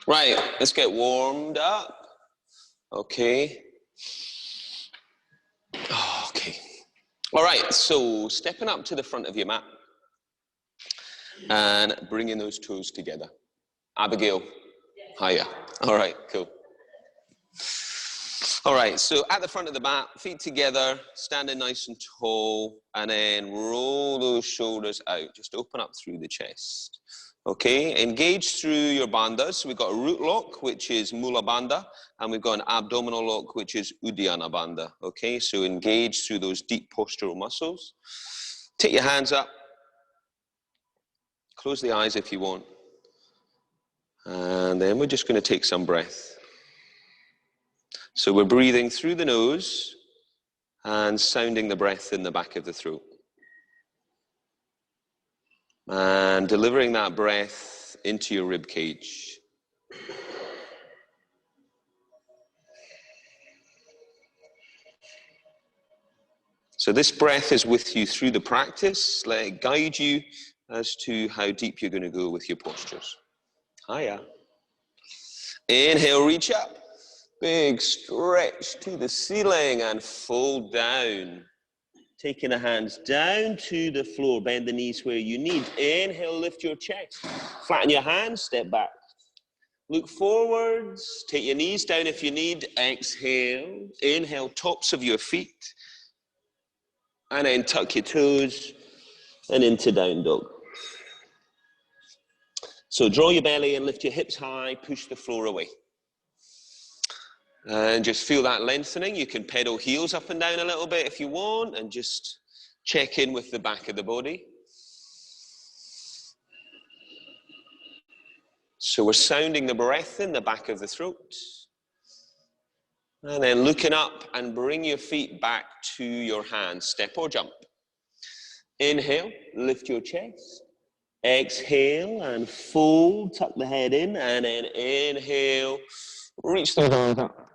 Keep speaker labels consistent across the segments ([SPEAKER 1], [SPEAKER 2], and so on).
[SPEAKER 1] Right, let's get warmed up. Okay. Okay. All right, so stepping up to the front of your mat and bringing those toes together. Abigail, hiya. All right, cool. All right, so at the front of the mat, feet together, standing nice and tall, and then roll those shoulders out. Just open up through the chest. Okay, engage through your bandhas. So we've got a root lock, which is Mula Bandha, and we've got an abdominal lock, which is Uddiyana Bandha. Okay, so engage through those deep postural muscles. Take your hands up. Close the eyes if you want. And then we're just going to take some breath. So we're breathing through the nose and sounding the breath in the back of the throat. And delivering that breath into your rib cage. So this breath is with you through the practice. Let it guide you as to how deep you're going to go with your postures. Hiya. Inhale, reach up. Big stretch to the ceiling and fold down. Taking the hands down to the floor. Bend the knees where you need. Inhale, lift your chest. Flatten your hands, step back. Look forwards. Take your knees down if you need. Exhale. Inhale, tops of your feet. And then tuck your toes and into down dog. So draw your belly and lift your hips high, push the floor away. And just feel that lengthening. You can pedal heels up and down a little bit if you want, and just check in with the back of the body. So we're sounding the breath in the back of the throat. And then looking up and bring your feet back to your hands. Step or jump. Inhale, lift your chest. Exhale and fold, tuck the head in, and then inhale, reach the arms up.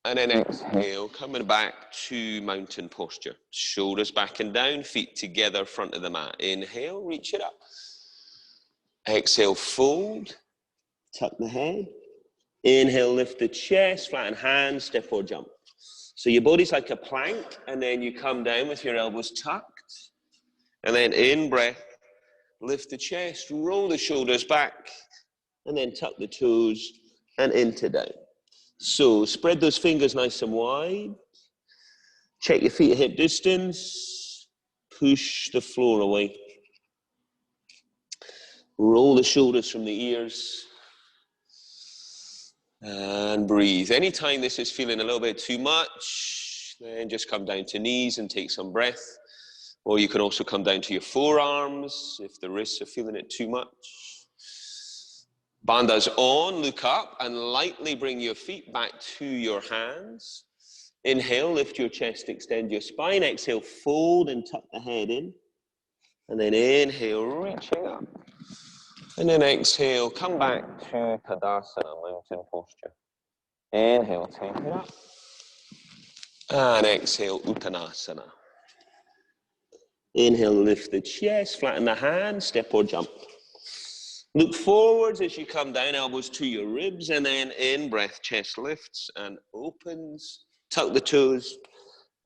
[SPEAKER 1] And then exhale, coming back to mountain posture. Shoulders back and down, feet together, front of the mat. Inhale, reach it up. Exhale, fold, tuck the head. Inhale, lift the chest, flatten hands, step or jump. So your body's like a plank, and then you come down with your elbows tucked. And then in breath, lift the chest, roll the shoulders back, and then tuck the toes and into down. So spread those fingers nice and wide. Check your feet at hip distance. Push the floor away. Roll the shoulders from the ears. And breathe. Anytime this is feeling a little bit too much, then just come down to knees and take some breath. Or you can also come down to your forearms if the wrists are feeling it too much. Bandhas on, look up and lightly bring your feet back to your hands. Inhale, lift your chest, extend your spine. Exhale, fold and tuck the head in. And then inhale, reaching up. And then exhale, come back to Tadasana, mountain posture. Inhale, take it up. And exhale, Uttanasana. Inhale, lift the chest, flatten the hands, step or jump. Look forwards as you come down, elbows to your ribs, and then in breath, chest lifts and opens. Tuck the toes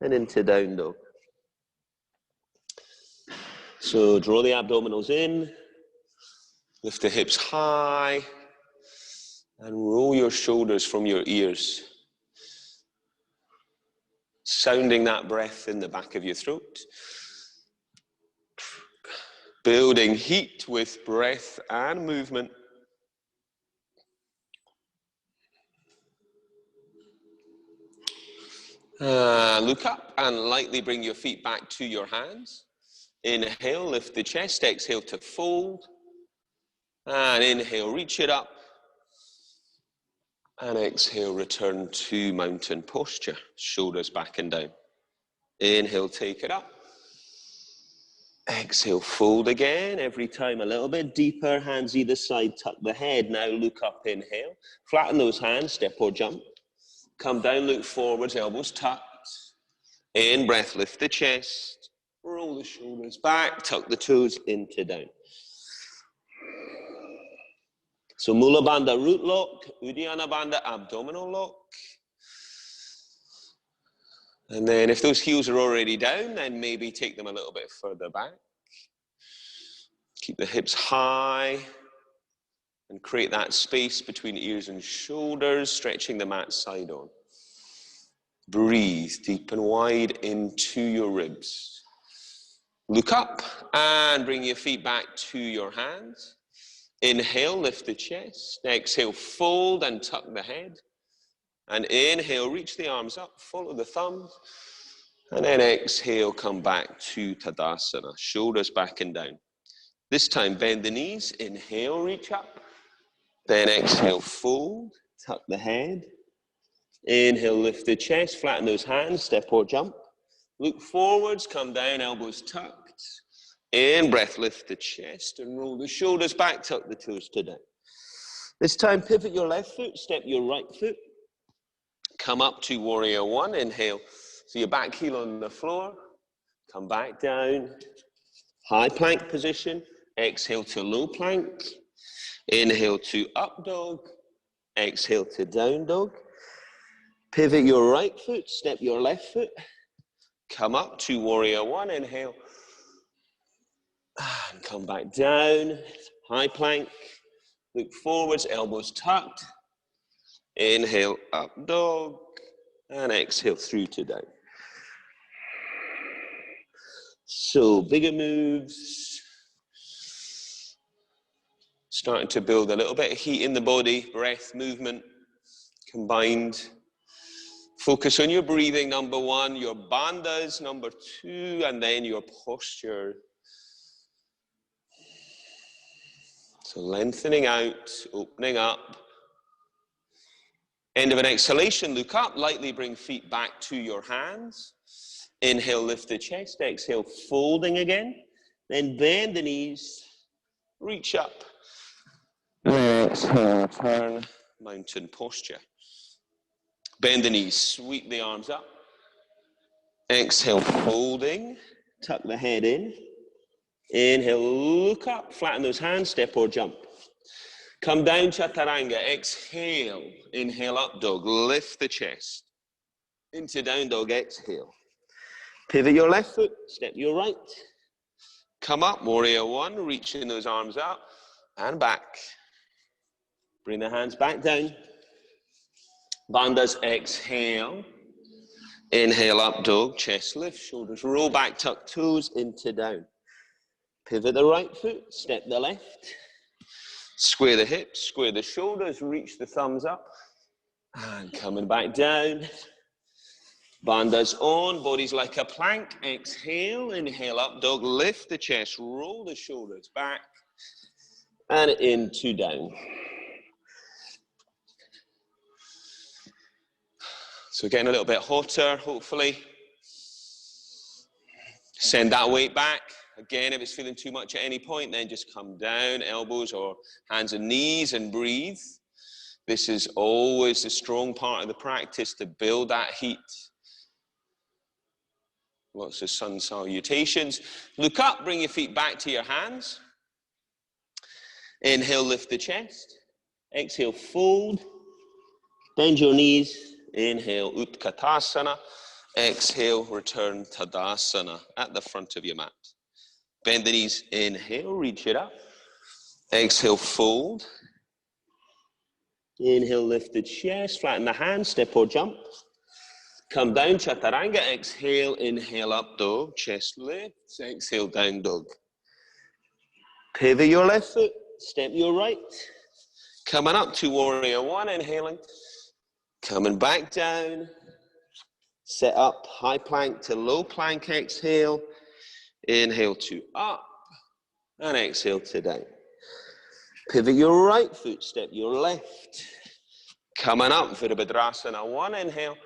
[SPEAKER 1] and into down dog. So draw the abdominals in, lift the hips high, and roll your shoulders from your ears. Sounding that breath in the back of your throat. Building heat with breath and movement. Look up and lightly bring your feet back to your hands. Inhale, lift the chest. Exhale to fold. And inhale, reach it up. And exhale, return to mountain posture. Shoulders back and down. Inhale, take it up. Exhale, fold again. Every time a little bit deeper. Hands either side, tuck the head. Now look up, inhale. Flatten those hands, step or jump. Come down, look forwards, elbows tucked. In breath, lift the chest. Roll the shoulders back, tuck the toes into down. So Mula Bandha root lock, Uddiyana Bandha abdominal lock. And then if those heels are already down, then maybe take them a little bit further back. Keep the hips high and create that space between ears and shoulders, stretching the mat side on. Breathe deep and wide into your ribs. Look up and bring your feet back to your hands. Inhale, lift the chest. Exhale, fold and tuck the head. And inhale, reach the arms up, follow the thumbs. And then exhale, come back to Tadasana, shoulders back and down. This time, bend the knees. Inhale, reach up. Then exhale, fold, tuck the head. Inhale, lift the chest, flatten those hands, step or jump. Look forwards, come down, elbows tucked. In breath, lift the chest and roll the shoulders back, tuck the toes to down. This time, pivot your left foot, step your right foot. Come up to warrior one, inhale. So your back heel on the floor. Come back down. High plank position. Exhale to low plank. Inhale to up dog. Exhale to down dog. Pivot your right foot, step your left foot. Come up to warrior one, inhale. And come back down. High plank. Look forwards, elbows tucked. Inhale, up dog. And exhale through to down. So bigger moves. Starting to build a little bit of heat in the body, breath, movement combined. Focus on your breathing, number one, your bandhas, number two, and then your posture. So lengthening out, opening up. End of an exhalation, look up, lightly bring feet back to your hands. Inhale, lift the chest, exhale, folding again. Then bend the knees, reach up. Exhale, turn, mountain posture. Bend the knees, sweep the arms up. Exhale, folding, tuck the head in. Inhale, look up, flatten those hands, step or jump. Come down, chaturanga, exhale. Inhale, up dog, lift the chest. Into down dog, exhale. Pivot your left foot, step your right. Come up, warrior one, reaching those arms up and back. Bring the hands back down. Bandhas, exhale. Inhale, up dog, chest lift, shoulders roll back, tuck toes into down. Pivot the right foot, step the left. Square the hips, square the shoulders, reach the thumbs up. And coming back down. Bandhas on, body's like a plank. Exhale, inhale, up dog, lift the chest, roll the shoulders back. And into down. So getting a little bit hotter, hopefully. Send that weight back. Again, if it's feeling too much at any point, then just come down, elbows or hands and knees, and breathe. This is always a strong part of the practice to build that heat. Lots of sun salutations. Look up, bring your feet back to your hands. Inhale, lift the chest. Exhale, fold. Bend your knees. Inhale, Utkatasana. Exhale, return Tadasana at the front of your mat. Bend the knees. Inhale, reach it up. Exhale, fold. Inhale, lift the chest. Flatten the hands, step or jump. Come down, chaturanga. Exhale, inhale, up dog. Chest lifts. Exhale, down dog. Pivot your left foot. Step your right. Coming up to warrior one, inhaling. Coming back down. Set up, high plank to low plank, exhale. Inhale to up, and exhale to down. Pivot your right foot, step your left. Coming up, Virabhadrasana one, inhale.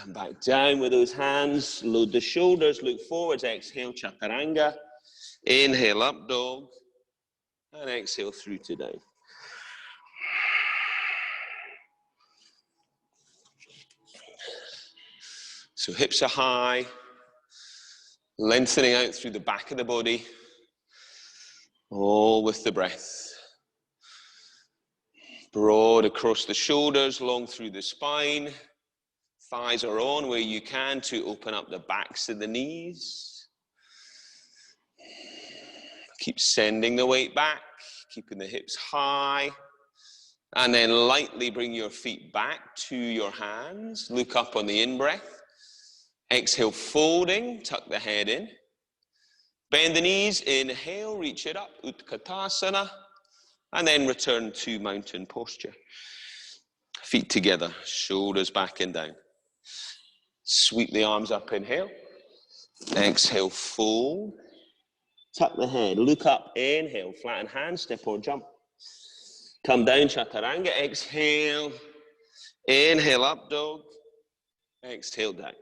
[SPEAKER 1] And back down with those hands, load the shoulders, look forwards, exhale, chaturanga. Inhale, up dog, and exhale through to down. So hips are high, lengthening out through the back of the body, all with the breath. Broad across the shoulders, long through the spine. Thighs are on where you can to open up the backs of the knees. Keep sending the weight back, keeping the hips high. And then lightly bring your feet back to your hands. Look up on the in-breath. Exhale, folding, tuck the head in. Bend the knees, inhale, reach it up, Utkatasana. And then return to mountain posture. Feet together, shoulders back and down. Sweep the arms up, inhale. Exhale, fold. Tuck the head, look up, inhale, flatten hands, step or jump. Come down, chaturanga, exhale. Inhale, up dog. Exhale, down.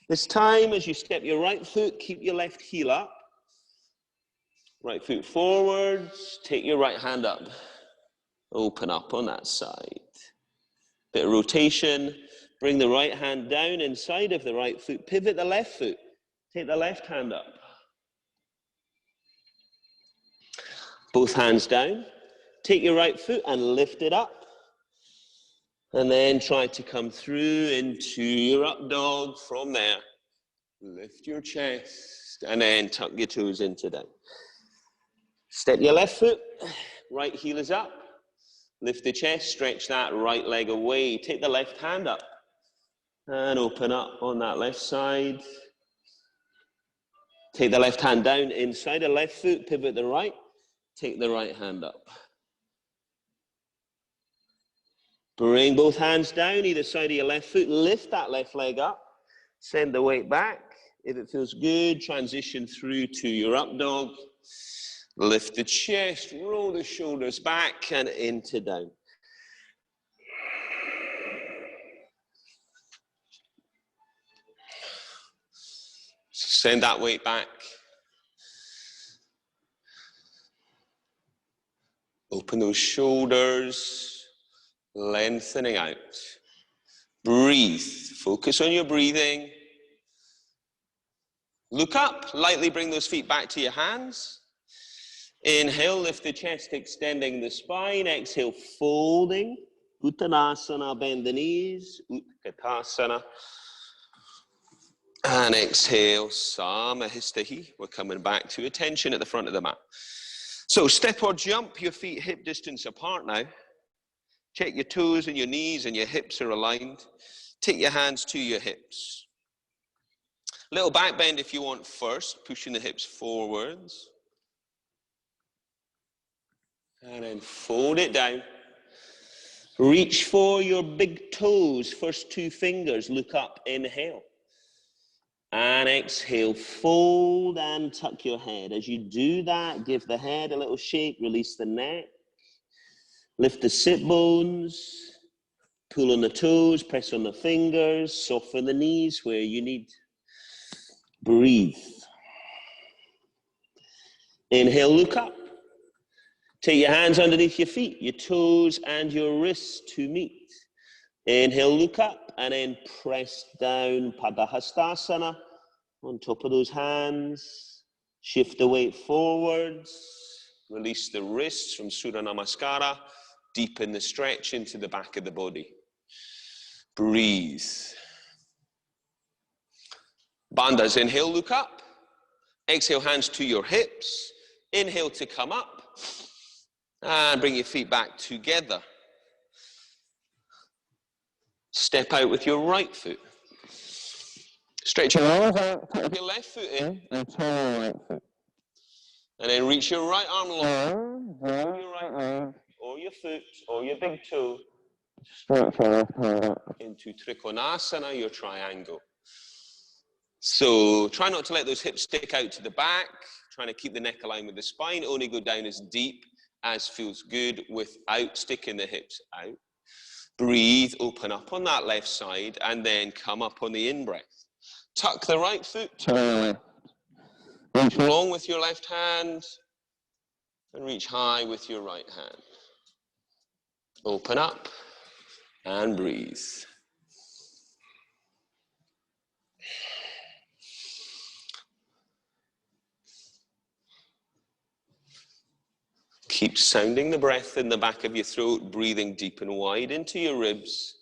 [SPEAKER 1] This time, as you step your right foot, keep your left heel up. Right foot forwards, take your right hand up. Open up on that side. Bit of rotation. Bring the right hand down inside of the right foot. Pivot the left foot. Take the left hand up. Both hands down. Take your right foot and lift it up. And then try to come through into your up dog from there. Lift your chest and then tuck your toes into down. Step your left foot. Right heel is up. Lift the chest, stretch that right leg away. Take the left hand up and open up on that left side. Take the left hand down inside the left foot, pivot the right. Take the right hand up. Bring both hands down either side of your left foot. Lift that left leg up. Send the weight back. If it feels good, transition through to your up dog. Lift the chest, roll the shoulders back and into down. Send that weight back. Open those shoulders, lengthening out. Breathe. Focus on your breathing. Look up. Lightly bring those feet back to your hands. Inhale, lift the chest, extending the spine. Exhale, folding. Uttanasana, bend the knees. Utkatasana. And exhale, Samahistahi. We're coming back to attention at the front of the mat. So step or jump, your feet hip distance apart now. Check your toes and your knees and your hips are aligned. Take your hands to your hips. Little back bend if you want first, pushing the hips forwards. And then fold it down. Reach for your big toes, first two fingers, look up, inhale. And exhale, fold and tuck your head. As you do that, give the head a little shake, release the neck. Lift the sit bones, pull on the toes, press on the fingers, soften the knees where you need. Breathe. Inhale, look up. Take your hands underneath your feet, your toes and your wrists to meet. Inhale, look up, and then press down, Padahastasana, on top of those hands. Shift the weight forwards. Release the wrists from Surya Namaskara. Deepen the stretch into the back of the body. Breathe. Bandhas, inhale, look up. Exhale, hands to your hips. Inhale to come up. And bring your feet back together. Step out with your right foot. Stretch your arms out, put your left foot in, and turn your right foot. And then reach your right arm long, your right arm, or your foot, or your big toe. Stretch your left arm up into Trikonasana, your triangle. So try not to let those hips stick out to the back. Trying to keep the neck aligned with the spine. Only go down as deep as feels good without sticking the hips out. Breathe, open up on that left side, and then come up on the in-breath. Tuck the right foot, turn left. Reach long with your left hand, and reach high with your right hand. Open up, and breathe. Keep sounding the breath in the back of your throat, breathing deep and wide into your ribs.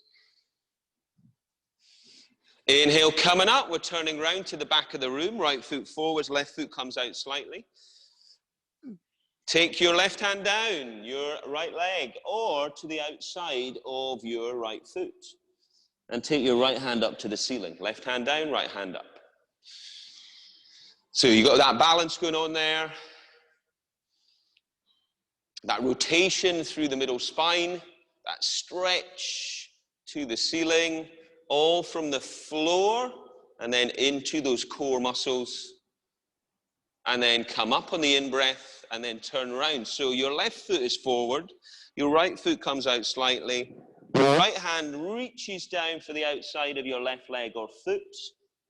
[SPEAKER 1] Inhale, coming up, we're turning round to the back of the room. Right foot forwards, left foot comes out slightly. Take your left hand down your right leg or to the outside of your right foot. And take your right hand up to the ceiling. Left hand down, right hand up. So you got that balance going on there. That rotation through the middle spine. That stretch to the ceiling. All from the floor and then into those core muscles. And then come up on the in-breath and then turn around. So your left foot is forward. Your right foot comes out slightly. Your right hand reaches down for the outside of your left leg or foot.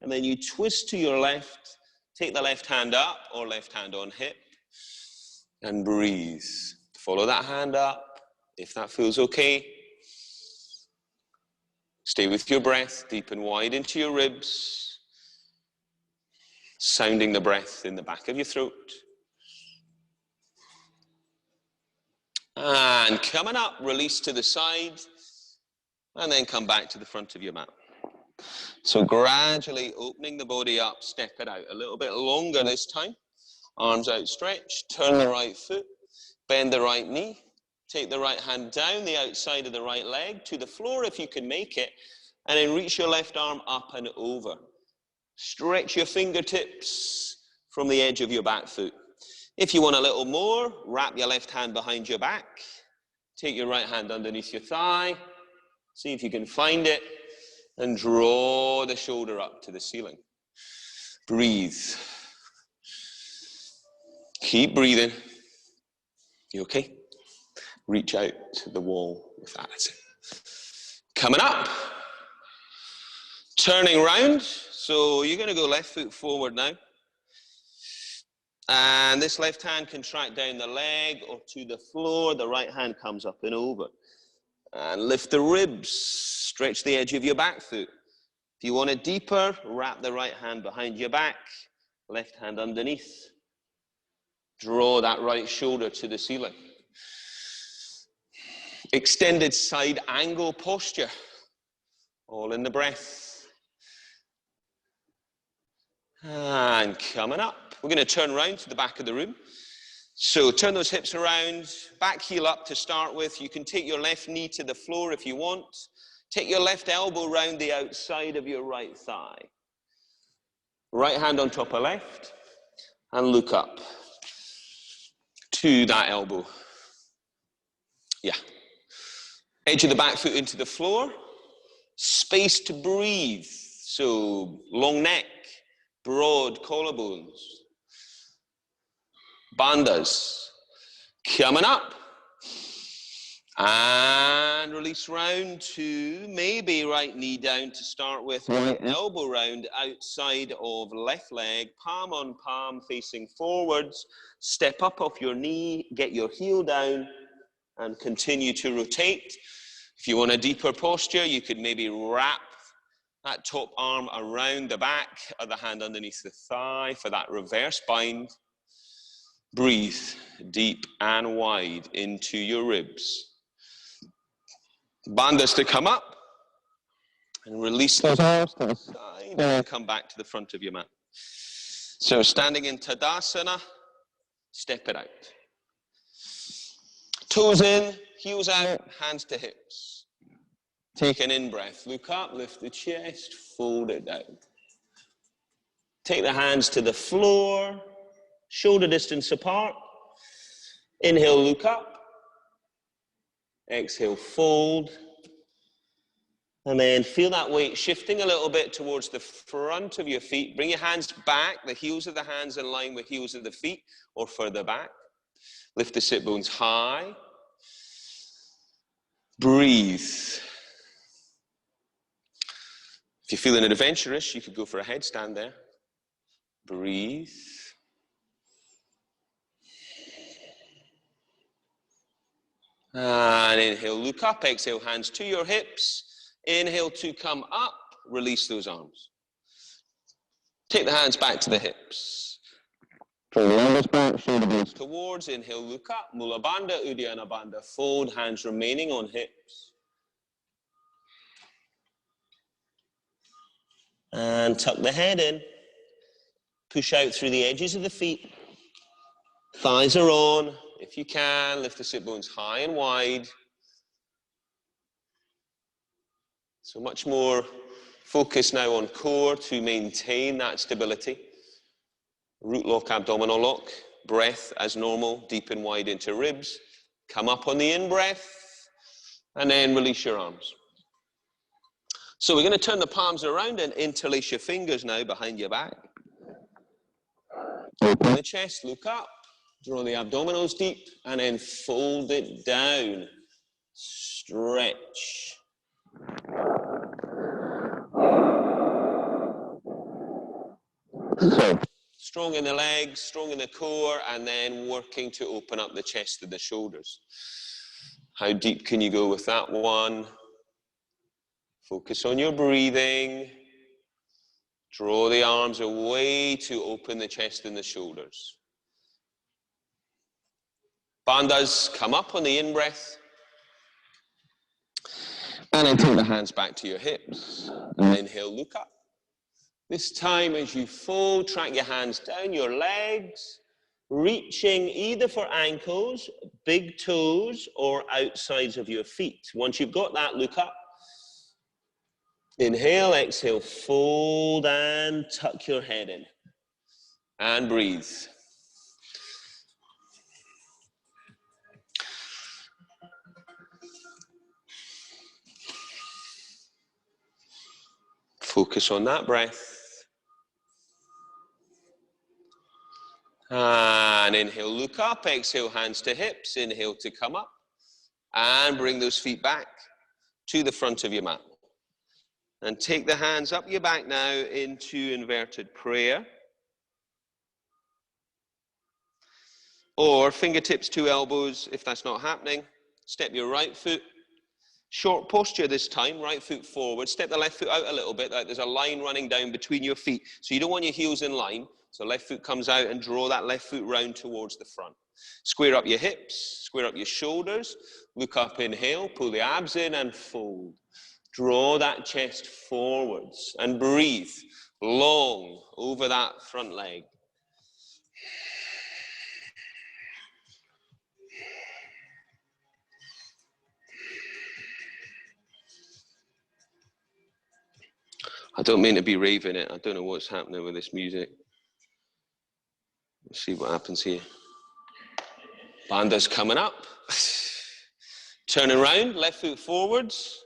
[SPEAKER 1] And then you twist to your left. Take the left hand up or left hand on hip. And breathe. Follow that hand up if that feels okay. Stay with your breath, deep and wide into your ribs. Sounding the breath in the back of your throat. And coming up, release to the side. And then come back to the front of your mat. So gradually opening the body up, step it out. A little bit longer this time. Arms outstretched, turn the right foot, bend the right knee. Take the right hand down the outside of the right leg to the floor if you can make it. And then reach your left arm up and over. Stretch your fingertips from the edge of your back foot. If you want a little more, wrap your left hand behind your back. Take your right hand underneath your thigh. See if you can find it. And draw the shoulder up to the ceiling. Breathe. Keep breathing. You okay? Reach out to the wall with that. That's it. Coming up. Turning round. So you're going to go left foot forward now. And this left hand can track down the leg or to the floor. The right hand comes up and over. And lift the ribs. Stretch the edge of your back foot. If you want it deeper, wrap the right hand behind your back. Left hand underneath. Draw that right shoulder to the ceiling. Extended side angle posture. All in the breath. And coming up. We're going to turn around to the back of the room. So turn those hips around, back heel up to start with. You can take your left knee to the floor if you want. Take your left elbow round the outside of your right thigh. Right hand on top of left. And look up to that elbow. Yeah. Edge of the back foot into the floor. Space to breathe. So long neck, broad collarbones. Bandhas. Coming up. And release round to maybe right knee down to start with. Right elbow round outside of left leg. Palm on palm facing forwards. Step up off your knee. Get your heel down. And continue to rotate. If you want a deeper posture, you could maybe wrap that top arm around the back, other hand underneath the thigh for that reverse bind. Breathe deep and wide into your ribs. Bandhas to come up. And release those arms to the side and come back to the front of your mat. So standing in Tadasana, step it out. Toes in, heels out, hands to hips. Take an in-breath. Look up, lift the chest, fold it down. Take the hands to the floor, shoulder distance apart. Inhale, look up. Exhale, fold. And then feel that weight shifting a little bit towards the front of your feet. Bring your hands back, the heels of the hands in line with heels of the feet or further back. Lift the sit bones high. Breathe. If you're feeling adventurous, you could go for a headstand there. Breathe. And inhale, look up. Exhale, hands to your hips. Inhale to come up. Release those arms. Take the hands back to the hips. Draw the elbows back, shoulder blades towards. Inhale, look up. Mula Bandha, Uddiyana Bandha. Fold, hands remaining on hips. And tuck the head in. Push out through the edges of the feet. Thighs are on. If you can, lift the sit bones high and wide. So much more focus now on core to maintain that stability. Root lock, abdominal lock. Breath as normal, deep and wide into ribs. Come up on the in-breath, and then release your arms. So we're going to turn the palms around and interlace your fingers now behind your back. Open the chest, look up. Draw the abdominals deep, and then fold it down. Stretch. Strong in the legs, strong in the core, and then working to open up the chest and the shoulders. How deep can you go with that one? Focus on your breathing. Draw the arms away to open the chest and the shoulders. Bandhas come up on the in-breath. And then take the hands back to your hips. And inhale, look up. This time as you fold, track your hands down your legs, reaching either for ankles, big toes, or outsides of your feet. Once you've got that, look up. Inhale, exhale, fold and tuck your head in. And breathe. Focus on that breath. And inhale, look up. Exhale, hands to hips. Inhale to come up. And bring those feet back to the front of your mat. And take the hands up your back now into inverted prayer. Or fingertips to elbows. If that's not happening, step your right foot. Short posture this time, right foot forward. Step the left foot out a little bit. Like there's a line running down between your feet. So you don't want your heels in line. So left foot comes out and draw that left foot round towards the front. Square up your hips, square up your shoulders. Look up, inhale, pull the abs in and fold. Draw that chest forwards and breathe long over that front leg. I don't mean to be raving it. I don't know what's happening with this music. Let's see what happens here. Bandha's coming up. Turn around, left foot forwards.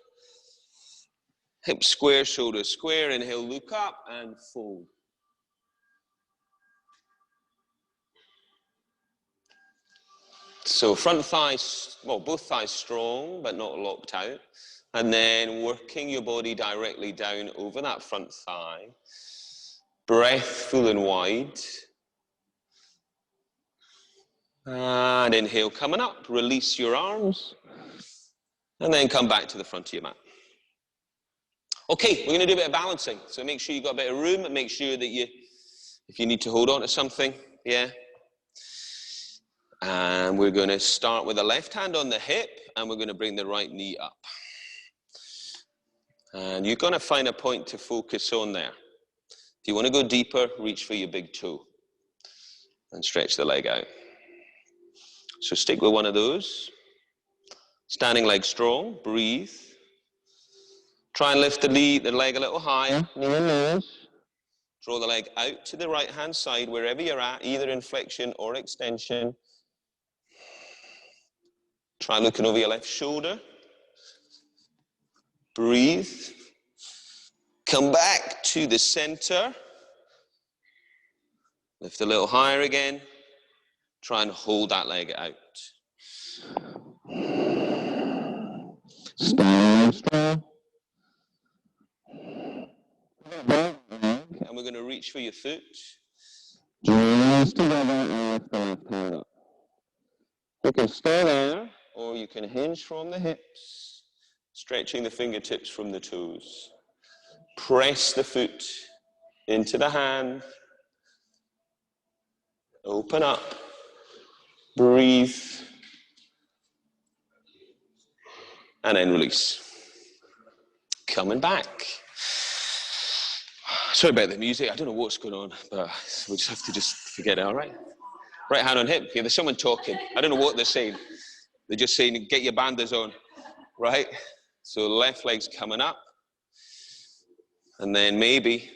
[SPEAKER 1] Hips square, shoulders square. Inhale, look up and fold. So front thighs, well, both thighs strong, but not locked out. And then working your body directly down over that front thigh. Breath full and wide. And inhale, coming up. Release your arms. And then come back to the front of your mat. Okay, we're going to do a bit of balancing. So make sure you've got a bit of room and make sure that if you need to hold on to something, yeah. And we're going to start with the left hand on the hip and we're going to bring the right knee up. And you're going to find a point to focus on there. If you want to go deeper, reach for your big toe and stretch the leg out. So stick with one of those. Standing leg strong, breathe. Try and lift the leg a little higher. Draw the leg out to the right-hand side, wherever you're at, either in flexion or extension. Try looking over your left shoulder. Breathe. Come back to the center. Lift a little higher again. Try and hold that leg out. Stand strong. And we're going to reach for your foot. Just together and lift the left hand up. You can stay there, or you can hinge from the hips, stretching the fingertips from the toes. Press the foot into the hand. Open up. Breathe. And then release. Coming back. Sorry about the music. I don't know what's going on, but we just have to forget it, all right? Right hand on hip. Yeah, there's someone talking. I don't know what they're saying. They're just saying, get your bandas on, right? So left leg's coming up. And then maybe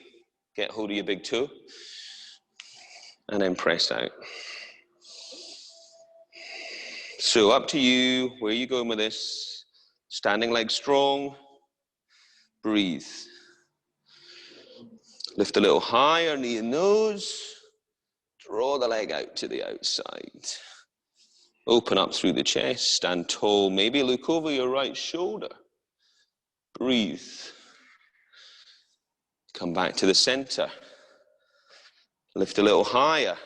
[SPEAKER 1] get hold of your big toe. And then press out. So up to you. Where are you going with this? Standing leg strong. Breathe. Lift a little higher, knee and nose. Draw the leg out to the outside. Open up through the chest, stand tall. Maybe look over your right shoulder. Breathe. Come back to the center. Lift a little higher.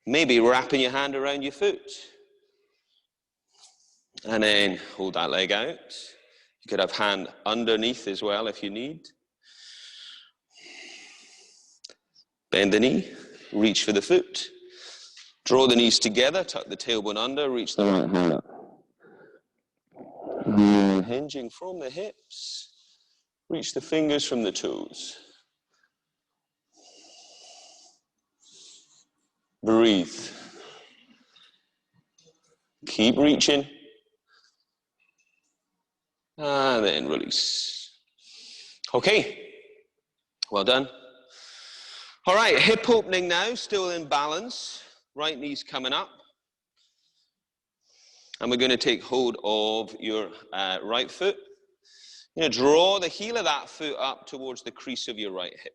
[SPEAKER 1] Maybe wrapping your hand around your foot. And then hold that leg out. You could have hand underneath as well if you need. Bend the knee, reach for the foot. Draw the knees together, tuck the tailbone under, reach the right hand up. Hinging from the hips, reach the fingers from the toes. Breathe. Keep reaching. And then release. Okay, well done. All right, hip opening now, still in balance. Right knee's coming up. And we're going to take hold of your right foot. You're going to draw the heel of that foot up towards the crease of your right hip.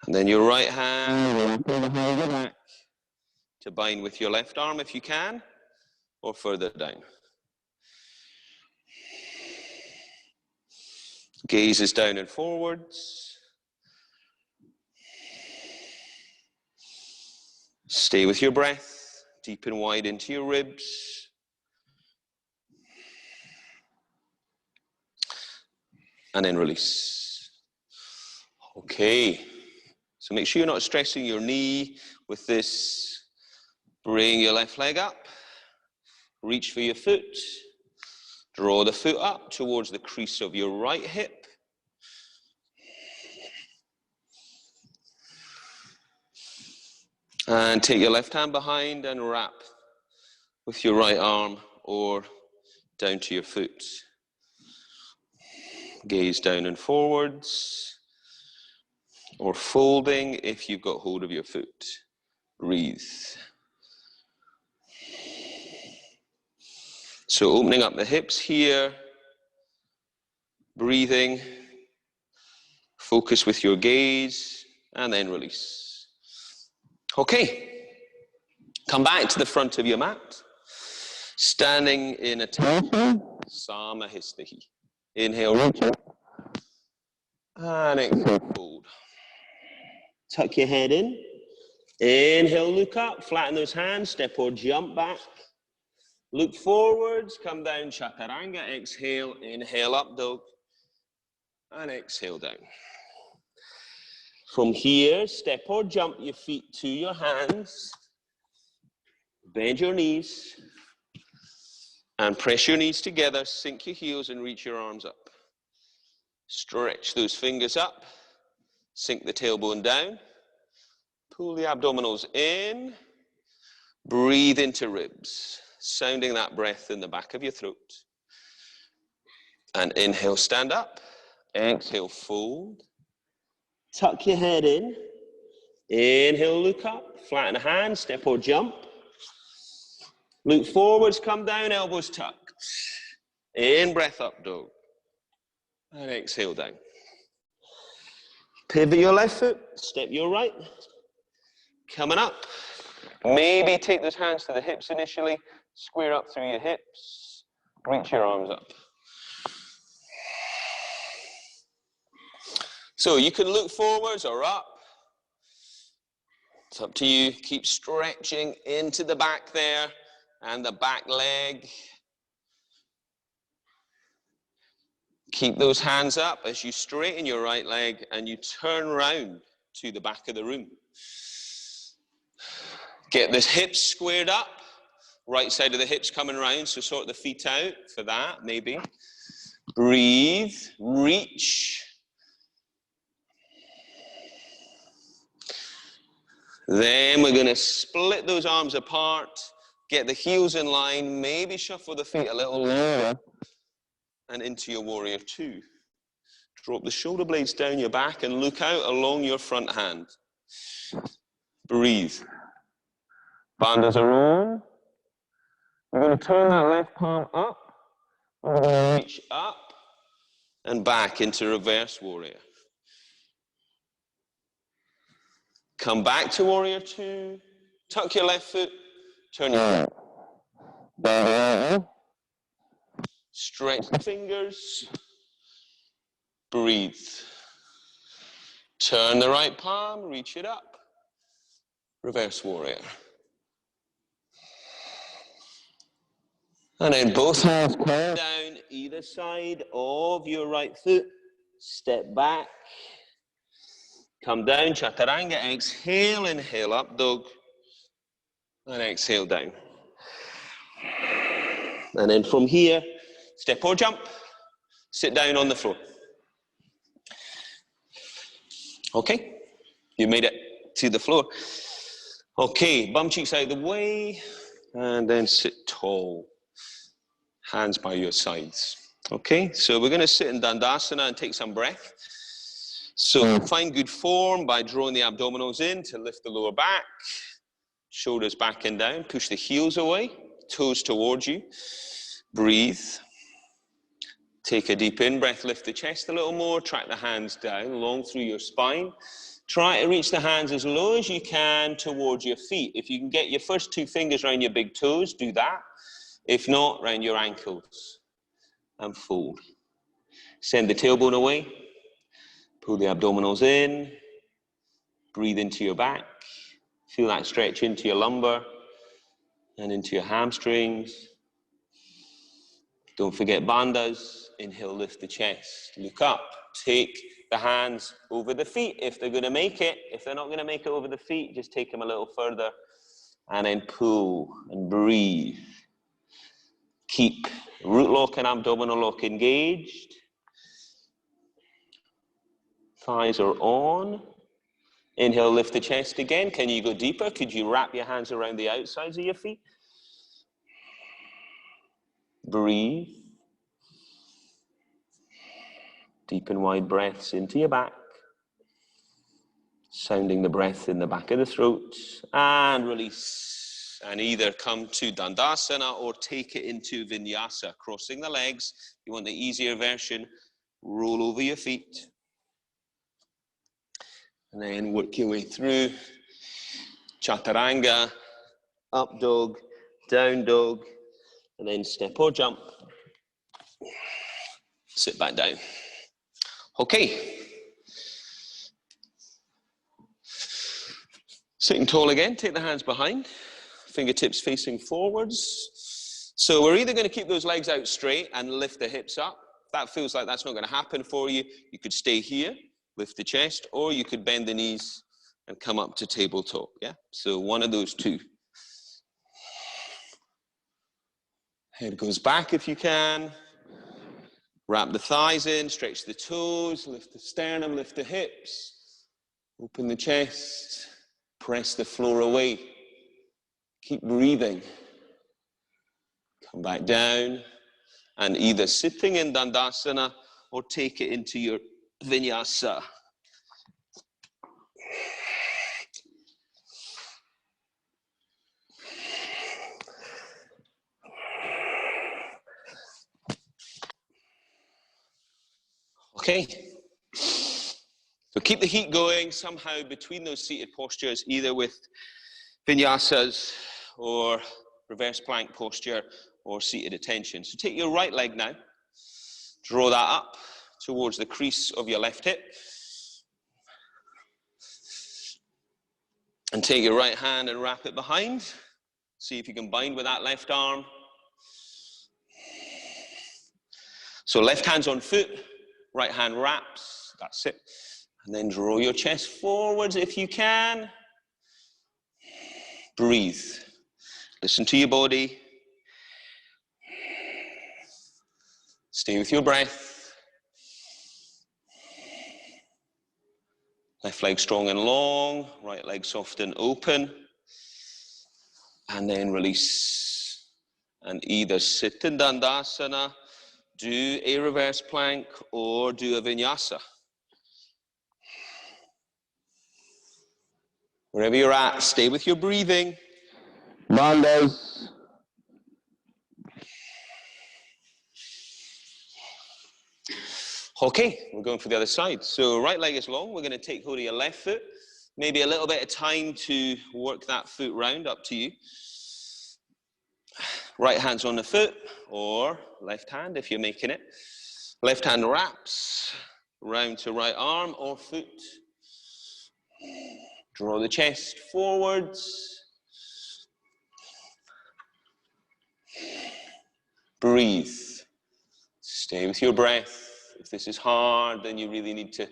[SPEAKER 1] And then your right hand behind your back to bind with your left arm if you can, or further down. Gaze is down and forwards. Stay with your breath, deep and wide into your ribs. And then release. Okay, so make sure you're not stressing your knee with this. Bring your left leg up, reach for your foot. Draw the foot up towards the crease of your right hip. And take your left hand behind and wrap with your right arm or down to your foot. Gaze down and forwards, or folding if you've got hold of your foot. Breathe. So opening up the hips here, breathing, focus with your gaze, and then release. Okay, come back to the front of your mat, standing in a Samahistahi. Inhale, reach up, and exhale, fold. Tuck your head in. Inhale, look up, flatten those hands, step or jump back. Look forwards, come down, chaturanga. Exhale, inhale, up dog, and exhale down. From here, step or jump your feet to your hands. Bend your knees, and press your knees together, sink your heels and reach your arms up. Stretch those fingers up, sink the tailbone down, pull the abdominals in, breathe into ribs, sounding that breath in the back of your throat. And inhale, stand up, exhale, fold, tuck your head in, inhale, look up, flatten the hands, step or jump. Look forwards, come down, elbows tucked. In, breath up, dog. And exhale down. Pivot your left foot, step your right. Coming up. Maybe take those hands to the hips initially. Square up through your hips. Reach your arms up. So you can look forwards or up. It's up to you. Keep stretching into the back there and the back leg. Keep those hands up as you straighten your right leg and you turn round to the back of the room. Get the hips squared up. Right side of the hips coming round, so sort the feet out for that, maybe. Breathe, reach. Then we're going to split those arms apart, get the heels in line, maybe shuffle the feet a little lower and into your warrior two. Drop the shoulder blades down your back and look out along your front hand. Breathe. Bandhas are on. We're going to turn that left palm up. We're going to reach up and back into reverse warrior. Come back to warrior two. Tuck your left foot. Turn your right. Down. Stretch the fingers. Breathe. Turn the right palm. Reach it up. Reverse warrior. And then both hands down either side of your right foot. Step back. Come down, chaturanga. Exhale, inhale, up dog. And exhale down. And then from here, step or jump. Sit down on the floor. Okay, you made it to the floor. Okay, bum cheeks out of the way. And then sit tall. Hands by your sides. Okay, so we're going to sit in Dandasana and take some breath. So find good form by drawing the abdominals in to lift the lower back. Shoulders back and down. Push the heels away. Toes towards you. Breathe. Take a deep in-breath. Lift the chest a little more. Track the hands down, long through your spine. Try to reach the hands as low as you can towards your feet. If you can get your first two fingers around your big toes, do that. If not, round your ankles and fold. Send the tailbone away. Pull the abdominals in. Breathe into your back. Feel that stretch into your lumbar and into your hamstrings. Don't forget bandhas. Inhale, lift the chest. Look up. Take the hands over the feet if they're going to make it. If they're not going to make it over the feet, just take them a little further. And then pull and breathe. Keep root lock and abdominal lock engaged. Thighs are on. Inhale, lift the chest again. Can you go deeper? Could you wrap your hands around the outsides of your feet? Breathe. Deep and wide breaths into your back. Sounding the breath in the back of the throat. And release. And either come to Dandasana or take it into Vinyasa. Crossing the legs. If you want the easier version, roll over your feet. And then work your way through Chaturanga, up dog, down dog, and then step or jump. Sit back down. Okay. Sitting tall again, take the hands behind, fingertips facing forwards. So we're either going to keep those legs out straight and lift the hips up. If that feels like that's not going to happen for you, you could stay here. Lift the chest, or you could bend the knees and come up to tabletop, yeah? So one of those two. Head goes back if you can. Wrap the thighs in, stretch the toes, lift the sternum, lift the hips. Open the chest, press the floor away. Keep breathing. Come back down, and either sitting in Dandasana or take it into your Vinyasa. Okay. So keep the heat going somehow between those seated postures, either with Vinyasas or reverse plank posture or seated attention. So take your right leg now. Draw that up towards the crease of your left hip. And take your right hand and wrap it behind. See if you can bind with that left arm. So left hand's on foot, right hand wraps, that's it. And then draw your chest forwards if you can. Breathe. Listen to your body. Stay with your breath. Left leg strong and long, right leg soft and open. And then release. And either sit in Dandasana, do a reverse plank, or do a vinyasa. Wherever you're at, stay with your breathing. Bandhas. Okay, we're going for the other side. So right leg is long. We're going to take hold of your left foot. Maybe a little bit of time to work that foot round, up to you. Right hand's on the foot, or left hand if you're making it. Left hand wraps round to right arm or foot. Draw the chest forwards. Breathe. Stay with your breath. If this is hard, then you really need to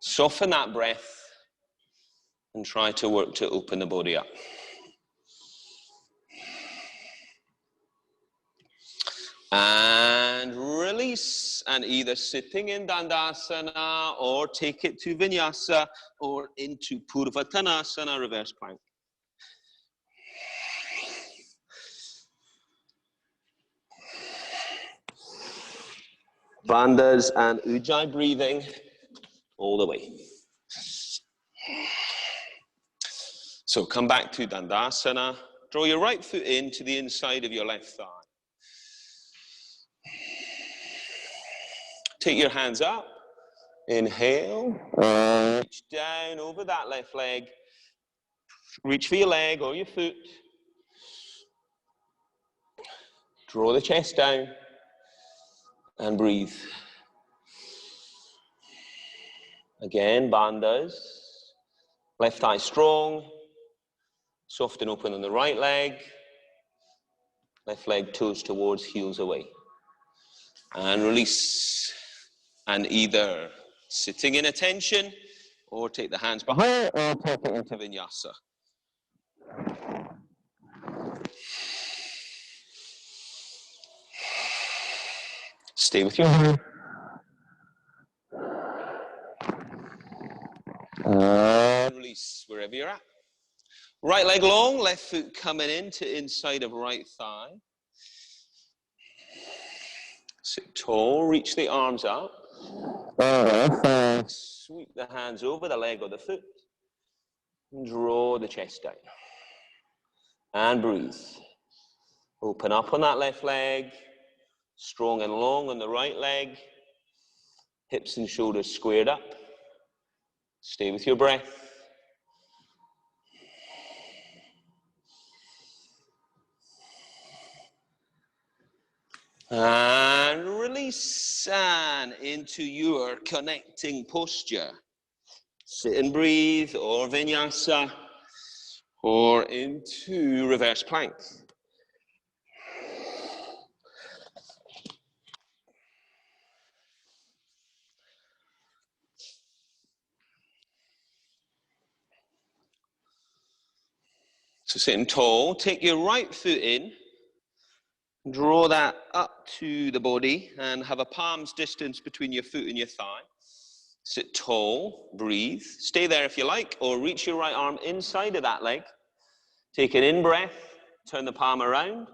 [SPEAKER 1] soften that breath and try to work to open the body up. And release, and either sitting in Dandasana or take it to Vinyasa or into Purvattanasana, reverse plank. Bandhas and Ujjayi breathing all the way. So come back to Dandasana. Draw your right foot in to the inside of your left thigh. Take your hands up. Inhale. Reach down over that left leg. Reach for your leg or your foot. Draw the chest down. And breathe. Again, bandhas. Left thigh strong. Soft and open on the right leg. Left leg toes towards, heels away. And release. And either sitting in attention, or take the hands behind, or take it into Vinyasa. Stay with your hand. And release wherever you're at. Right leg long, left foot coming in to inside of right thigh. Sit tall, reach the arms up. Sweep the hands over the leg or the foot. And draw the chest down. And breathe. Open up on that left leg. Strong and long on the right leg. Hips and shoulders squared up. Stay with your breath. And release, and into your connecting posture. Sit and breathe, or Vinyasa, or into reverse plank. So sitting tall, take your right foot in, draw that up to the body, and have a palm's distance between your foot and your thigh. Sit tall, breathe. Stay there if you like, or reach your right arm inside of that leg. Take an in-breath, turn the palm around,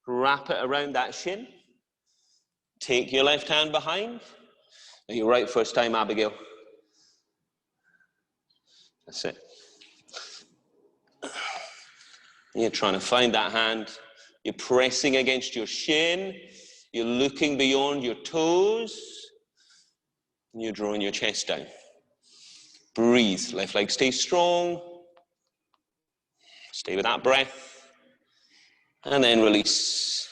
[SPEAKER 1] wrap it around that shin. Take your left hand behind. And your right first time, Abigail. That's it. You're trying to find that hand. You're pressing against your shin. You're looking beyond your toes. And you're drawing your chest down. Breathe. Left leg stays strong. Stay with that breath. And then release.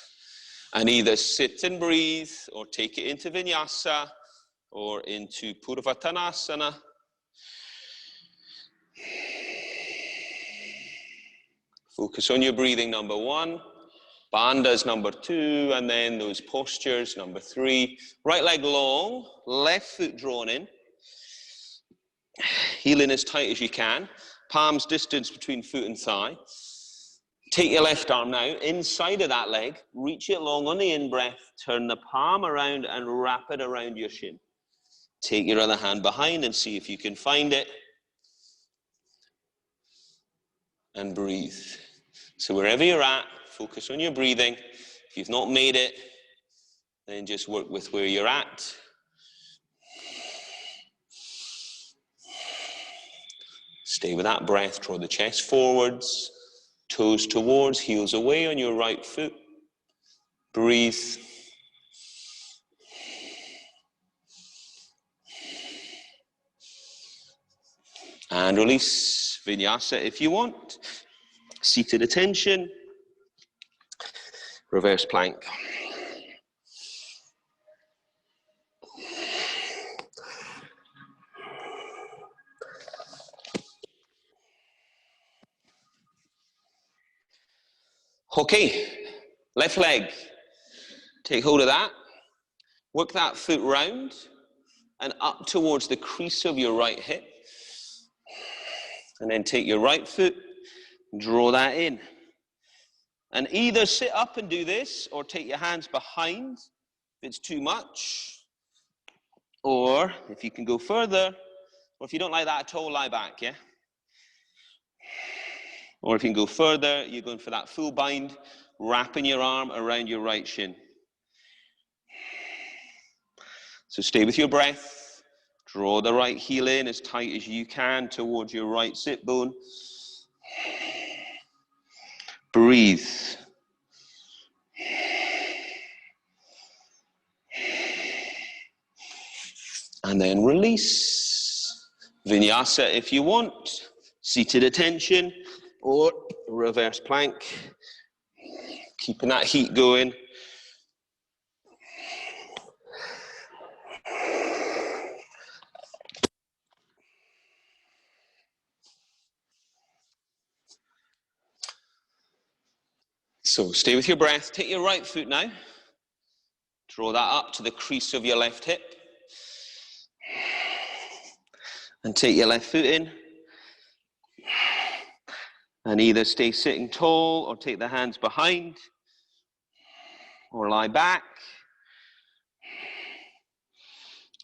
[SPEAKER 1] And either sit and breathe, or take it into Vinyasa, or into Purvattanasana. Focus on your breathing, number one. Bandhas number 2, and then those postures, number 3. Right leg long, left foot drawn in. Heel in as tight as you can. Palms distance between foot and thigh. Take your left arm now, inside of that leg, reach it long on the in-breath, turn the palm around and wrap it around your shin. Take your other hand behind and see if you can find it. And breathe. So wherever you're at, focus on your breathing. If you've not made it, then just work with where you're at. Stay with that breath, draw the chest forwards, toes towards, heels away on your right foot. Breathe. And release. Vinyasa if you want. Seated attention. Reverse plank. Okay, left leg. Take hold of that. Work that foot round and up towards the crease of your right hip. And then take your right foot, draw that in. And either sit up and do this, or take your hands behind if it's too much. Or, if you can go further, or if you don't like that at all, lie back, yeah? Or if you can go further, you're going for that full bind, wrapping your arm around your right shin. So stay with your breath. Draw the right heel in as tight as you can towards your right sit bone. Breathe. And then release. Vinyasa if you want. Seated attention or reverse plank. Keeping that heat going. So stay with your breath. Take your right foot now. Draw that up to the crease of your left hip. And take your left foot in. And either stay sitting tall or take the hands behind. Or lie back.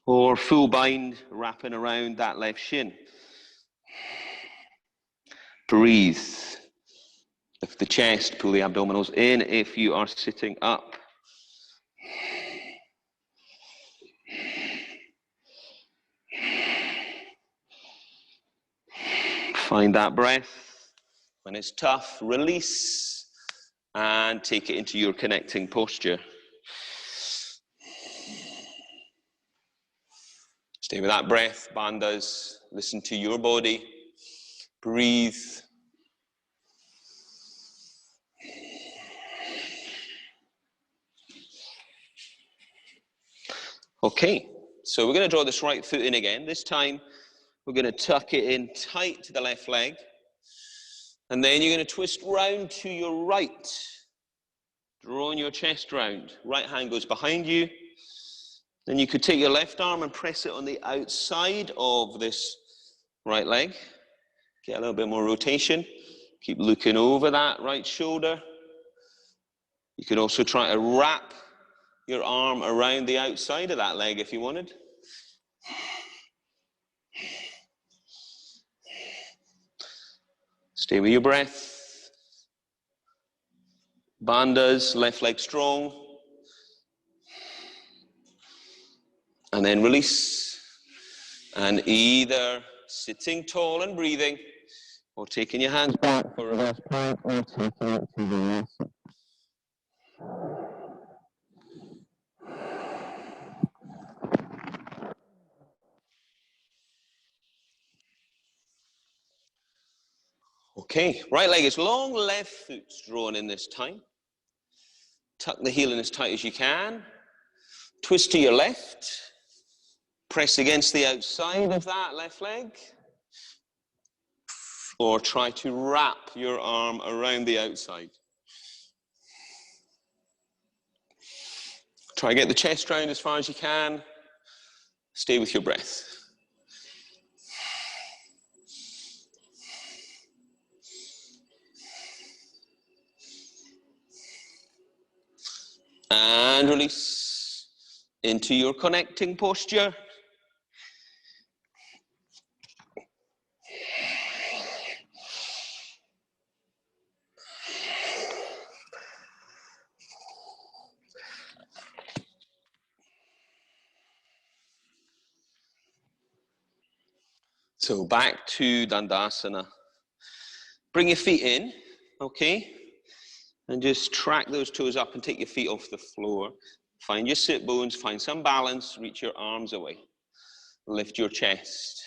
[SPEAKER 1] Or full bind, wrapping around that left shin. Breathe. Lift the chest, pull the abdominals in if you are sitting up. Find that breath. When it's tough, release and take it into your connecting posture. Stay with that breath, bandhas. Listen to your body. Breathe. Okay, so we're going to draw this right foot in again. This time, we're going to tuck it in tight to the left leg. And then you're going to twist round to your right. Drawing your chest round. Right hand goes behind you. Then you could take your left arm and press it on the outside of this right leg. Get a little bit more rotation. Keep looking over that right shoulder. You could also try to wrap your arm around the outside of that leg if you wanted. Stay with your breath. Bandhas, left leg strong. And then release. And either sitting tall and breathing, or taking your hands back for reverse plank, or taking it to the left. Okay, right leg is long, left foot's drawn in this time. Tuck the heel in as tight as you can. Twist to your left. Press against the outside of that left leg. Or try to wrap your arm around the outside. Try and get the chest round as far as you can. Stay with your breath. And release into your connecting posture. So back to Dandasana. Bring your feet in, okay? And just track those toes up and take your feet off the floor. Find your sit bones, find some balance, reach your arms away. Lift your chest.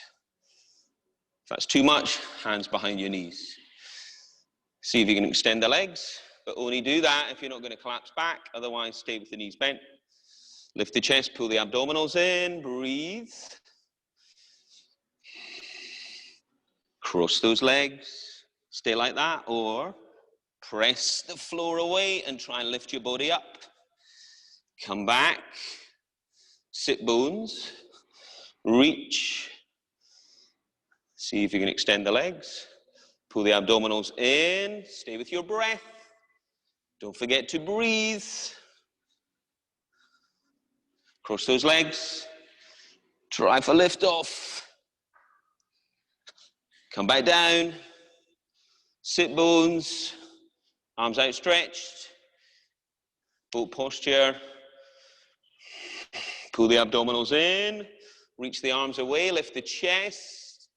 [SPEAKER 1] If that's too much, hands behind your knees. See if you can extend the legs, but only do that if you're not going to collapse back. Otherwise, stay with the knees bent. Lift the chest, pull the abdominals in, breathe. Cross those legs, stay like that, or press the floor away and try and lift your body up. Come back, sit bones, reach. See if you can extend the legs. Pull the abdominals in, stay with your breath. Don't forget to breathe. Cross those legs. Try for lift off. Come back down. Sit bones. Arms outstretched. Boat posture. Pull the abdominals in. Reach the arms away. Lift the chest.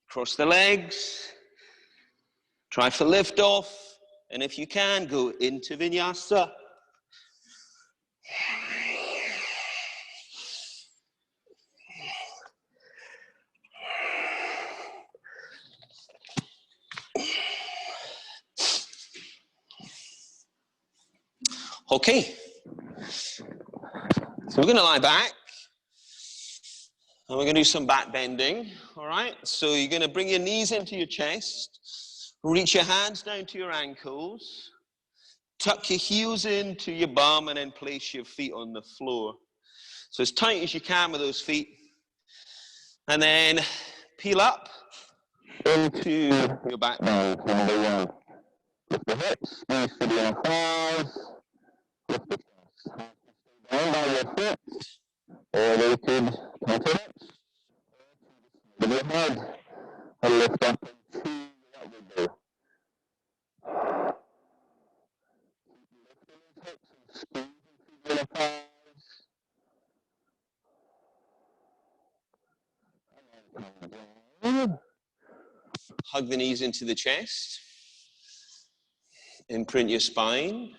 [SPEAKER 1] Cross the legs. Try for lift off. And if you can, go into vinyasa. Okay. So we're going to lie back. And we're going to do some back bending. All right. So you're going to bring your knees into your chest. Reach your hands down to your ankles. Tuck your heels into your bum and then place your feet on the floor. So as tight as you can with those feet. And then peel up into your back bend. Number one. Lift the hips, squeeze through the thighs. Lift the chest. Down by your foot. Elevated onto hips. With your head. And lift up into the upward bow. Squeeze through the thighs. Hug the knees into the chest. Imprint your spine.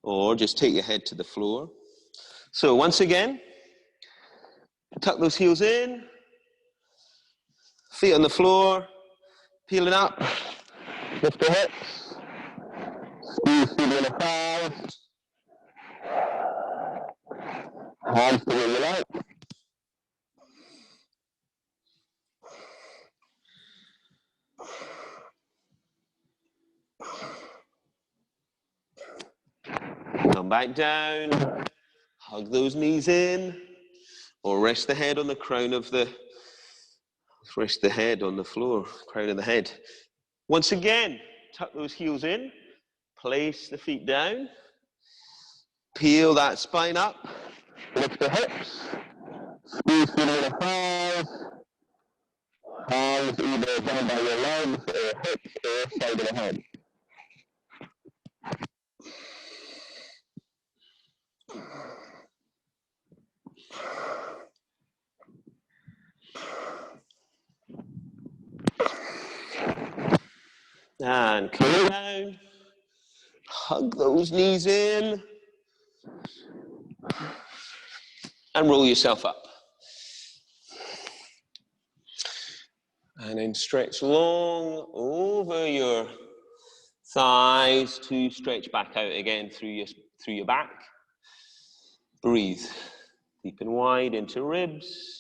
[SPEAKER 1] Or just take your head to the floor. So once again, tuck those heels in. Feet on the floor. Peel it up. Lift the hips. Squeeze through the inner thighs. Hands to where you like. Come back down. Hug those knees in. Or rest the head on the crown of the... Rest the head on the floor. Crown of the head. Once again, tuck those heels in. Place the feet down. Peel that spine up. Lift the hips. Squeeze through the thighs. Hands either down by your legs or hips or side of the head. And come down. Hug those knees in. And roll yourself up. And then stretch long over your thighs to stretch back out again through your back. Breathe deep and wide into ribs.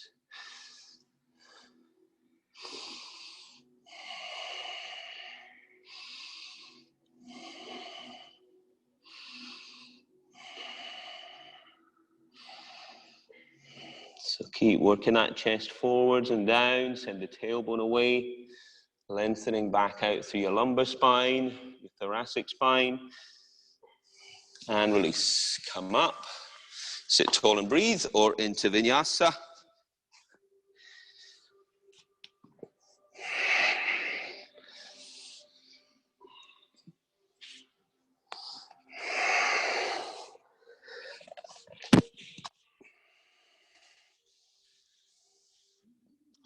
[SPEAKER 1] Keep working that chest forwards and down, send the tailbone away, lengthening back out through your lumbar spine, your thoracic spine, and release. Come up, sit tall and breathe, or into vinyasa.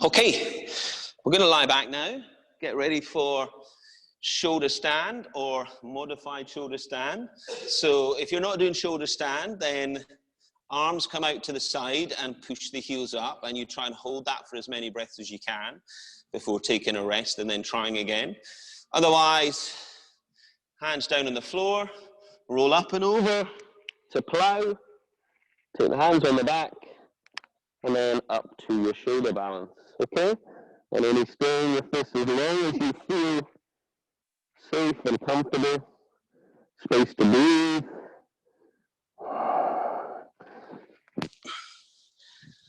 [SPEAKER 1] Okay, we're going to lie back now. Get ready for shoulder stand or modified shoulder stand. So if you're not doing shoulder stand, then arms come out to the side and push the heels up, and you try and hold that for as many breaths as you can before taking a rest and then trying again. Otherwise, hands down on the floor, roll up and over to plow, take the hands on the back, and then up to your shoulder balance, okay? And only staying with this as long as you feel safe and comfortable, space to breathe.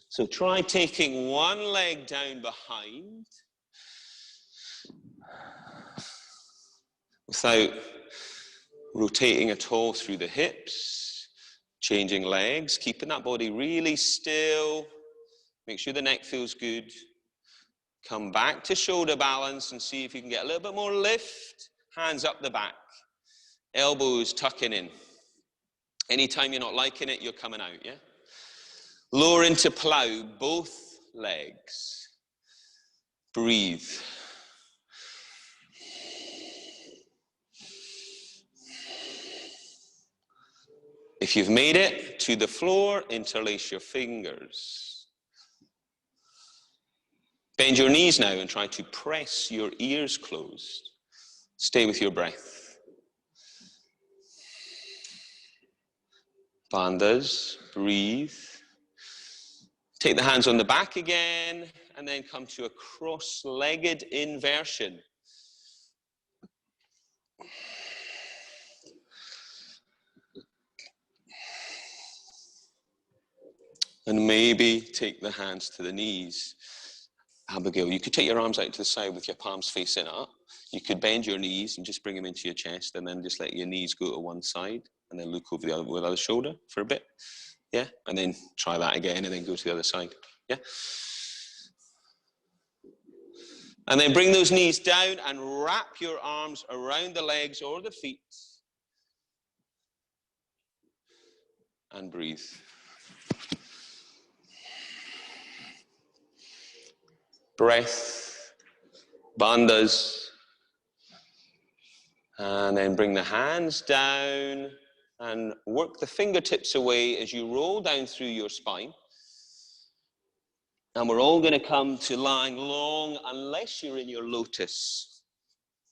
[SPEAKER 1] So try taking one leg down behind without rotating at all through the hips, changing legs, keeping that body really still. Make sure the neck feels good. Come back to shoulder balance and see if you can get a little bit more lift. Hands up the back. Elbows tucking in. Anytime you're not liking it, you're coming out, yeah? Lower into plow, both legs. Breathe. If you've made it to the floor, interlace your fingers. Bend your knees now and try to press your ears closed. Stay with your breath. Bandhas, breathe. Take the hands on the back again, and then come to a cross-legged inversion. And maybe take the hands to the knees. Abigail, you could take your arms out to the side with your palms facing up. You could bend your knees and just bring them into your chest, and then just let your knees go to one side, and then look over the other shoulder for a bit. Yeah, and then try that again, and then go to the other side. Yeah. And then bring those knees down and wrap your arms around the legs or the feet. And breathe. Breath, bandhas, and then bring the hands down and work the fingertips away as you roll down through your spine. And we're all going to come to lying long unless you're in your lotus.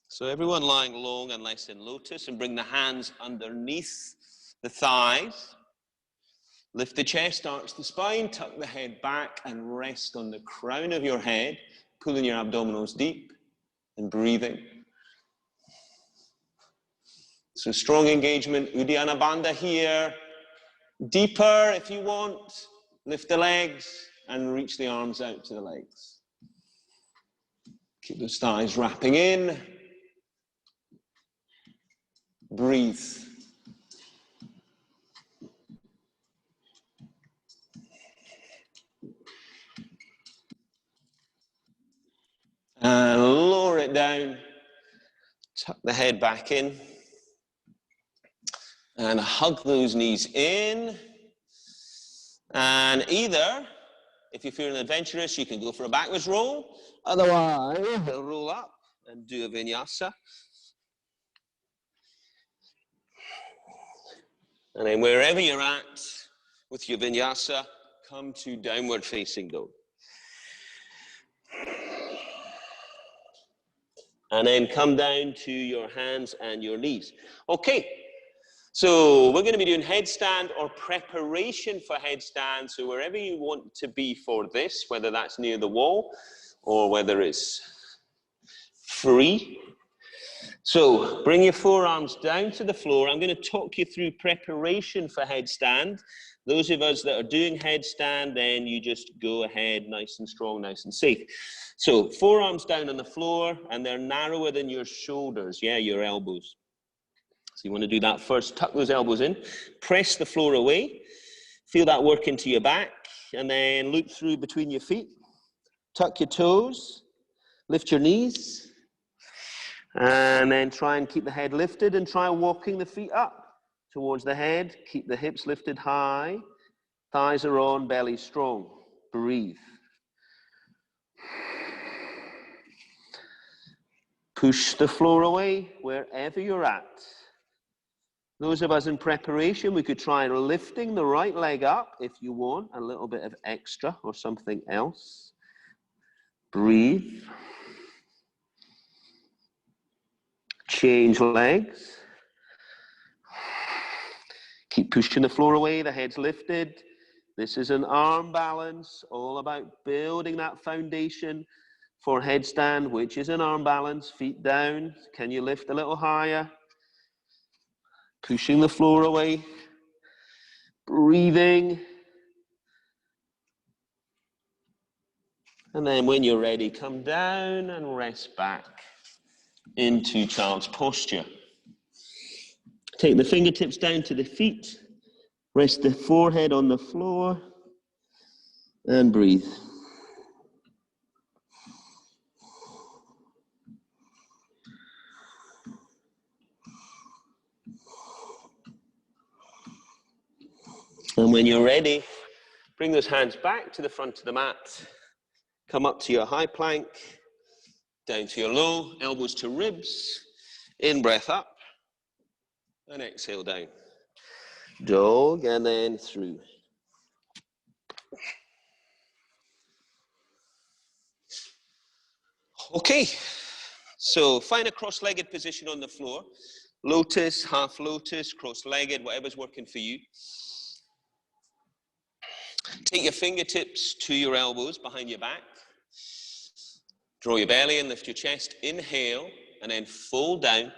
[SPEAKER 1] So everyone lying long unless in lotus, and bring the hands underneath the thighs. Lift the chest, arch the spine, tuck the head back, and rest on the crown of your head, pulling your abdominals deep and breathing. So strong engagement, Uddiyana Bandha here. Deeper if you want. Lift the legs and reach the arms out to the legs. Keep those thighs wrapping in. Breathe. And lower it down. Tuck the head back in. And hug those knees in. And either, if you're feeling adventurous, you can go for a backwards roll. Otherwise, we'll roll up and do a vinyasa. And then wherever you're at with your vinyasa, come to downward facing dog. And then come down to your hands and your knees. Okay, so we're going to be doing headstand or preparation for headstand. So wherever you want to be for this, whether that's near the wall or whether it's free. So bring your forearms down to the floor. I'm going to talk you through preparation for headstand. Those of us that are doing headstand, then you just go ahead nice and strong, nice and safe. So forearms down on the floor, and they're narrower than your shoulders, yeah, your elbows. So you want to do that first. Tuck those elbows in, press the floor away, feel that work into your back, and then loop through between your feet. Tuck your toes, lift your knees, and then try and keep the head lifted and try walking the feet up towards the head. Keep the hips lifted high, thighs are on, belly strong. Breathe. Push the floor away wherever you're at. Those of us in preparation, we could try lifting the right leg up if you want a little bit of extra or something else. Breathe. Change legs. Keep pushing the floor away, the head's lifted. This is an arm balance, all about building that foundation for headstand, which is an arm balance. Feet down. Can you lift a little higher? Pushing the floor away. Breathing. And then when you're ready, come down and rest back into child's posture. Take the fingertips down to the feet. Rest the forehead on the floor. And breathe. And when you're ready, bring those hands back to the front of the mat. Come up to your high plank, down to your low, elbows to ribs. In breath up, and exhale down. Dog, and then through. Okay, so find a cross-legged position on the floor. Lotus, half lotus, cross-legged, whatever's working for you. Take your fingertips to your elbows behind your back. Draw your belly and lift your chest. Inhale, and then fold down.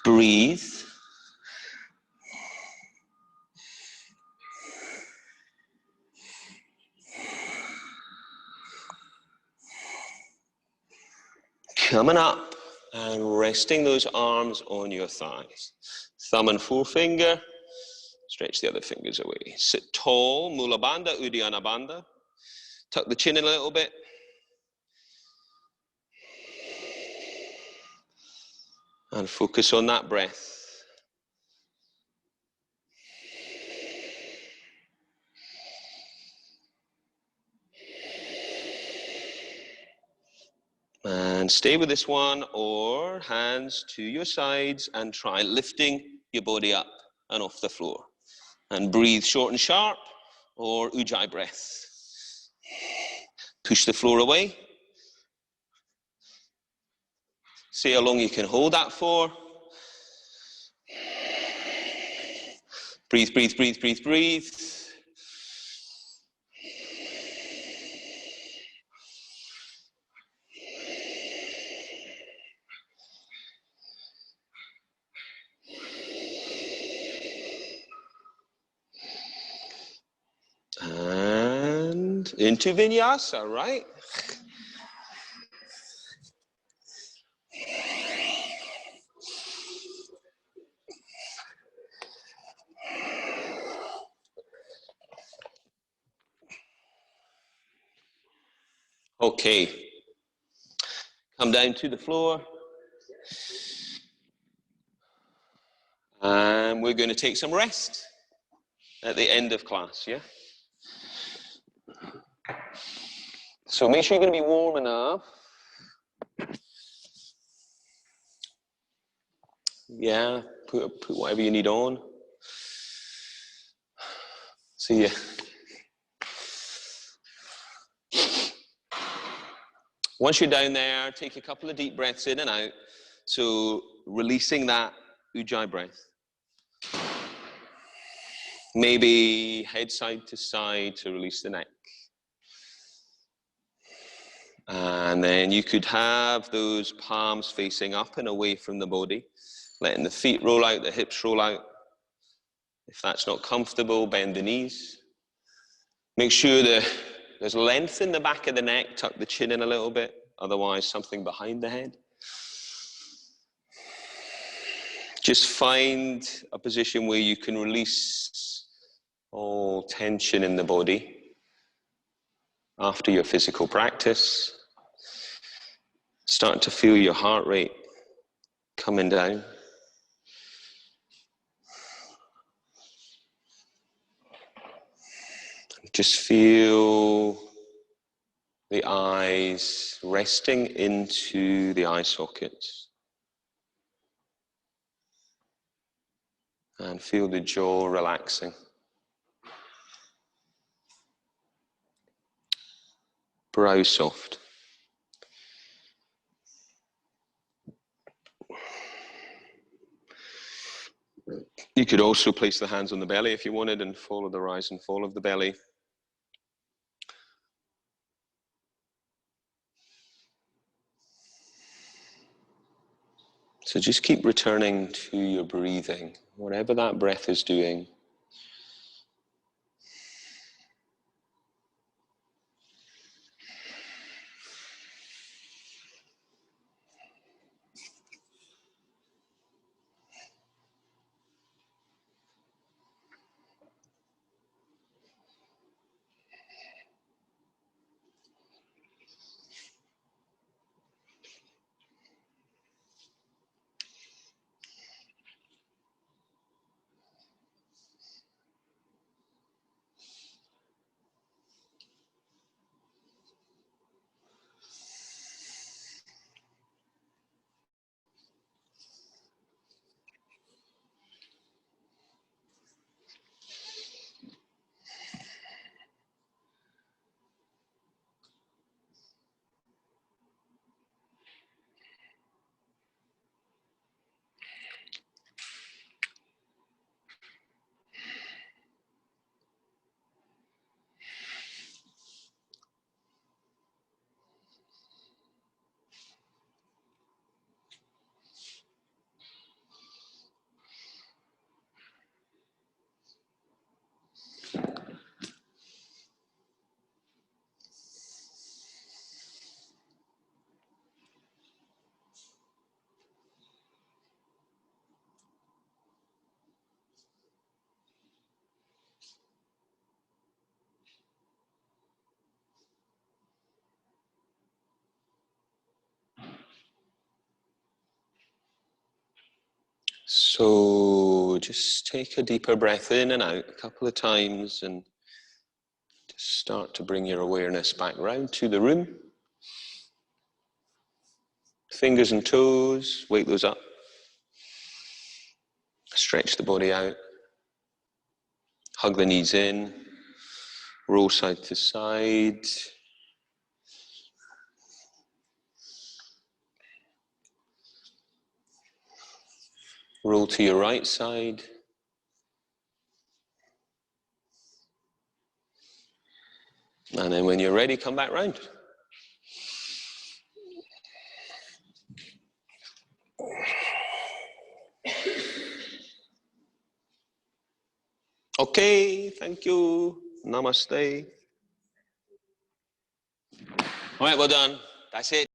[SPEAKER 1] Breathe. Coming up and resting those arms on your thighs. Thumb and forefinger. Stretch the other fingers away. Sit tall, Mula Bandha, Uddiyana Bandha. Tuck the chin in a little bit. And focus on that breath. And stay with this one, or hands to your sides and try lifting your body up and off the floor. And breathe short and sharp, or Ujjayi breath. Push the floor away. See how long you can hold that for. Breathe, breathe, breathe, breathe, breathe. And into vinyasa, right? Okay. Come down to the floor. And we're going to take some rest at the end of class, yeah? So make sure you're going to be warm enough. Yeah, put whatever you need on. See ya. Once you're down there, take a couple of deep breaths in and out. So releasing that Ujjayi breath. Maybe head side to release the neck. And then you could have those palms facing up and away from the body, letting the feet roll out, the hips roll out. If that's not comfortable, bend the knees. Make sure there's length in the back of the neck, tuck the chin in a little bit, otherwise something behind the head. Just find a position where you can release all tension in the body after your physical practice. Start to feel your heart rate coming down. Just feel the eyes resting into the eye sockets. And feel the jaw relaxing. Brow soft. You could also place the hands on the belly if you wanted and follow the rise and fall of the belly. So just keep returning to your breathing, whatever that breath is doing. So just take a deeper breath in and out a couple of times and just start to bring your awareness back round to the room. Fingers and toes, wake those up. Stretch the body out. Hug the knees in. Roll side to side. Roll to your right side. And then when you're ready, come back round. Okay, thank you. Namaste. All right, well done. That's it.